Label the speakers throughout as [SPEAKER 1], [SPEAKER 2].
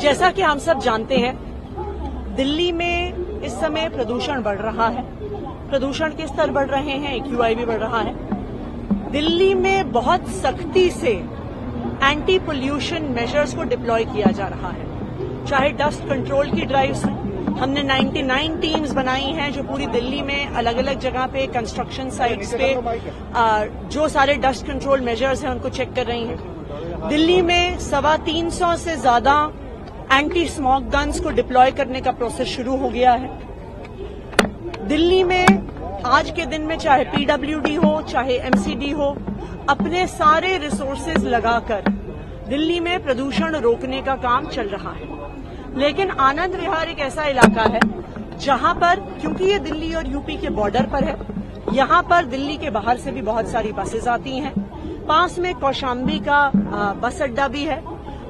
[SPEAKER 1] जैसा कि हम सब जानते हैं, दिल्ली में इस समय प्रदूषण बढ़ रहा है। प्रदूषण के स्तर बढ़ रहे हैं, AQI भी बढ़ रहा है। दिल्ली में बहुत सख्ती से एंटी पोल्यूशन मेजर्स को डिप्लॉय किया जा रहा है, चाहे डस्ट कंट्रोल की ड्राइव्स हैं। हमने 99 टीम्स बनाई हैं जो पूरी दिल्ली में अलग अलग जगह पे कंस्ट्रक्शन साइट्स पे जो सारे डस्ट कंट्रोल मेजर्स हैं उनको चेक कर रही हैं। दिल्ली में 325 से ज्यादा एंटी स्मोक गन्स को डिप्लॉय करने का प्रोसेस शुरू हो गया है। दिल्ली में आज के दिन में चाहे PWD हो चाहे MCD हो, अपने सारे रिसोर्सेज लगाकर दिल्ली में प्रदूषण रोकने का काम चल रहा है। लेकिन आनंद विहार एक ऐसा इलाका है जहां पर, क्योंकि ये दिल्ली और यूपी के बॉर्डर पर है, यहां पर दिल्ली के बाहर से भी बहुत सारी बसेज आती हैं। पास में कौशाम्बी का बस अड्डा भी है।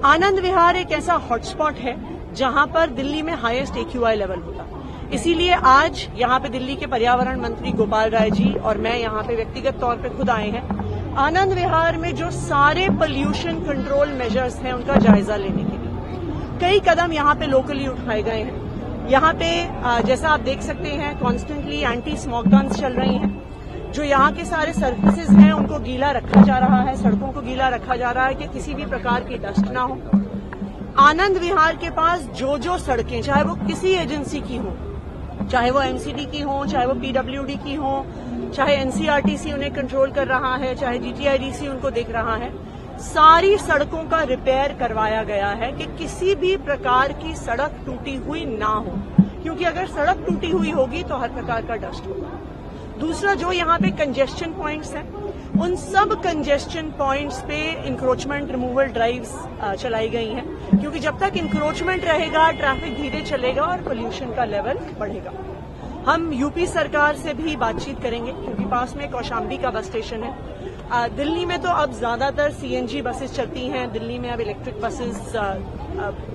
[SPEAKER 1] आनंद विहार एक ऐसा हॉटस्पॉट है जहां पर दिल्ली में हाईएस्ट AQI लेवल होता है। इसीलिए आज यहां पे दिल्ली के पर्यावरण मंत्री गोपाल राय जी और मैं यहां पे व्यक्तिगत तौर पे खुद आए हैं आनंद विहार में जो सारे पोल्यूशन कंट्रोल मेजर्स हैं उनका जायजा लेने के लिए। कई कदम यहां पे लोकली उठाए गए हैं। यहां पे जैसा आप देख सकते हैं, कॉन्स्टेंटली एंटी स्मोक गन्स चल रही हैं। जो यहां के सारे सर्विसेज हैं उनको गीला रखा जा रहा है, सड़कों को गीला रखा जा रहा है कि किसी भी प्रकार की डस्ट ना हो। आनंद विहार के पास जो सड़कें, चाहे वो किसी एजेंसी की हो, चाहे वो MCD की हो, चाहे वो PWD की हो, चाहे NCRTC उन्हें कंट्रोल कर रहा है, चाहे GTIDC उनको देख रहा है, सारी सड़कों का रिपेयर करवाया गया है कि किसी भी प्रकार की सड़क टूटी हुई ना हो, क्योंकि अगर सड़क टूटी हुई होगी तो हर प्रकार का डस्ट होगा। दूसरा, जो यहाँ पे कंजेस्शन पॉइंट्स हैं, उन सब कंजेस्शन पॉइंट्स पे इंक्रोचमेंट रिमूवल ड्राइव्स चलाई गई हैं, क्योंकि जब तक इंक्रोचमेंट रहेगा ट्रैफिक धीरे चलेगा और पोल्यूशन का लेवल बढ़ेगा। हम यूपी सरकार से भी बातचीत करेंगे क्योंकि पास में कौशाम्बी का बस स्टेशन है। दिल्ली में तो अब ज्यादातर CNG बसेस चलती हैं। दिल्ली में अब इलेक्ट्रिक बसेस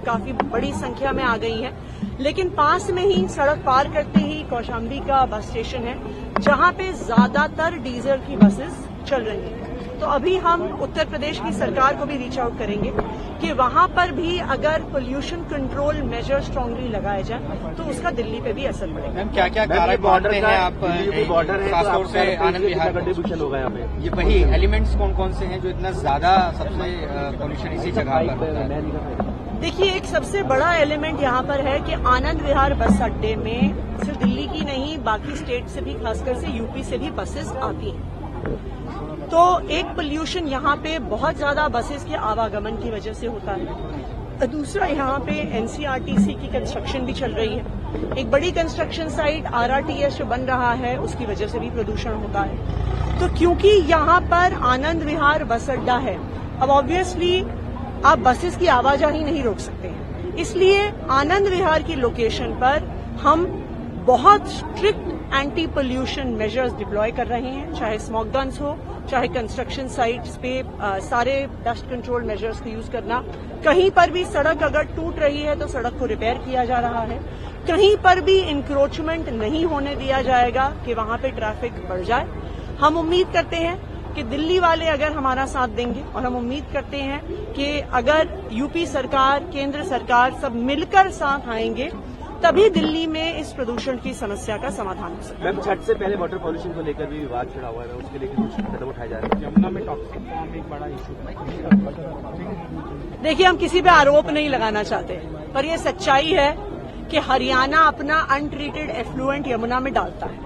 [SPEAKER 1] काफी बड़ी संख्या में आ गई हैं, लेकिन पास में ही सड़क पार करते ही कौशाम्बी का बस स्टेशन है जहां पे ज्यादातर डीजल की बसेस चल रही हैं। तो अभी हम उत्तर प्रदेश की सरकार को भी रीच आउट करेंगे कि वहां पर भी अगर पोल्यूशन कंट्रोल मेजर स्ट्रांगली लगाए जाए तो उसका दिल्ली पे भी असर पड़ेगा।
[SPEAKER 2] मैम, क्या क्या कारक मानते हैं आप? बॉर्डर है, खासतौर से आनंद विहार कंट्रीब्यूशन होगा यहाँ पे। ये वही एलिमेंट्स कौन कौन से हैं जो इतना ज्यादा सबसे पोल्यूशन इसी जगह पर होता है?
[SPEAKER 1] देखिए, एक सबसे बड़ा एलिमेंट यहाँ पर है कि आनंद विहार बस अड्डे में सिर्फ दिल्ली की नहीं, बाकी स्टेट से भी, खासकर से यूपी से भी बसेस आती हैं। तो एक पोल्यूशन यहाँ पे बहुत ज्यादा बसेस के आवागमन की वजह से होता है। दूसरा, यहाँ पे NCRTC की कंस्ट्रक्शन भी चल रही है। एक बड़ी कंस्ट्रक्शन साइट RRTS जो बन रहा है उसकी वजह से भी प्रदूषण होता है। तो क्योंकि यहाँ पर आनंद विहार बस अड्डा है, अब ऑब्वियसली आप बसेस की आवाजाही नहीं रोक सकते हैं, इसलिए आनंद विहार की लोकेशन पर हम बहुत strict anti pollution measures deploy कर रहे हैं, चाहे स्मोक गन्स हो, चाहे कंस्ट्रक्शन साइट्स पे सारे डस्ट कंट्रोल मेजर्स को यूज करना। कहीं पर भी सड़क अगर टूट रही है तो सड़क को रिपेयर किया जा रहा है। कहीं पर भी इंक्रोचमेंट नहीं होने दिया जाएगा कि वहां पे ट्रैफिक बढ़ जाए। हम उम्मीद करते हैं कि दिल्ली वाले अगर हमारा साथ देंगे, और हम उम्मीद करते हैं कि अगर यूपी सरकार, केंद्र सरकार सब मिलकर साथ आएंगे तभी दिल्ली में इस प्रदूषण की समस्या का समाधान हो सकता है।
[SPEAKER 3] मैम, छठ से पहले वाटर पॉल्यूशन को लेकर भी विवाद छिड़ा हुआ है, उसके लिए कुछ कदम उठाए जा रहे हैं? यमुना में टॉक्सिक फॉर्म एक बड़ा इशू है।
[SPEAKER 1] देखिए, हम किसी पे आरोप नहीं लगाना चाहते, पर यह सच्चाई है कि हरियाणा अपना अनट्रीटेड एफ्लुएंट यमुना में डालता है।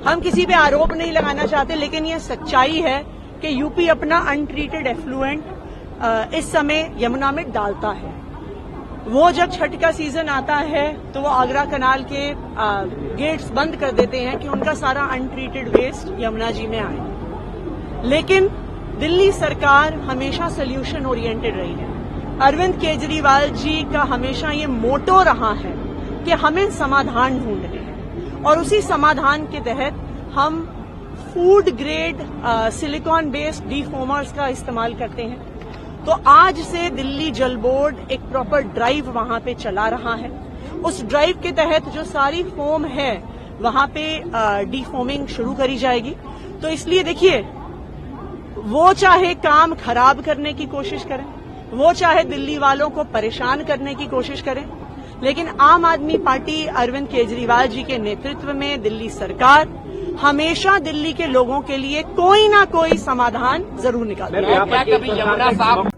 [SPEAKER 1] हम किसी पे आरोप नहीं लगाना चाहते, लेकिन यह सच्चाई है कि यूपी अपना अनट्रीटेड एफ्लुएंट इस समय यमुना में डालता है। वो जब छठ का सीजन आता है तो वो आगरा कनाल के गेट्स बंद कर देते हैं कि उनका सारा अनट्रीटेड वेस्ट यमुना जी में आए। लेकिन दिल्ली सरकार हमेशा सोल्यूशन ओरिएंटेड रही है। अरविंद केजरीवाल जी का हमेशा ये मोटो रहा है कि हमें समाधान ढूंढने हैं, और उसी समाधान के तहत हम फूड ग्रेड सिलिकॉन बेस्ड डीफोमर्स का इस्तेमाल करते हैं। तो आज से दिल्ली जल बोर्ड एक प्रॉपर ड्राइव वहां पे चला रहा है। उस ड्राइव के तहत जो सारी फोम है वहां पे डीफोमिंग शुरू करी जाएगी। तो इसलिए देखिए, वो चाहे काम खराब करने की कोशिश करें, वो चाहे दिल्ली वालों को परेशान करने की कोशिश करें, लेकिन आम आदमी पार्टी अरविंद केजरीवाल जी के नेतृत्व में दिल्ली सरकार हमेशा दिल्ली के लोगों के लिए कोई ना कोई समाधान जरूर निकालती है।
[SPEAKER 4] क्या कभी यमुना साहब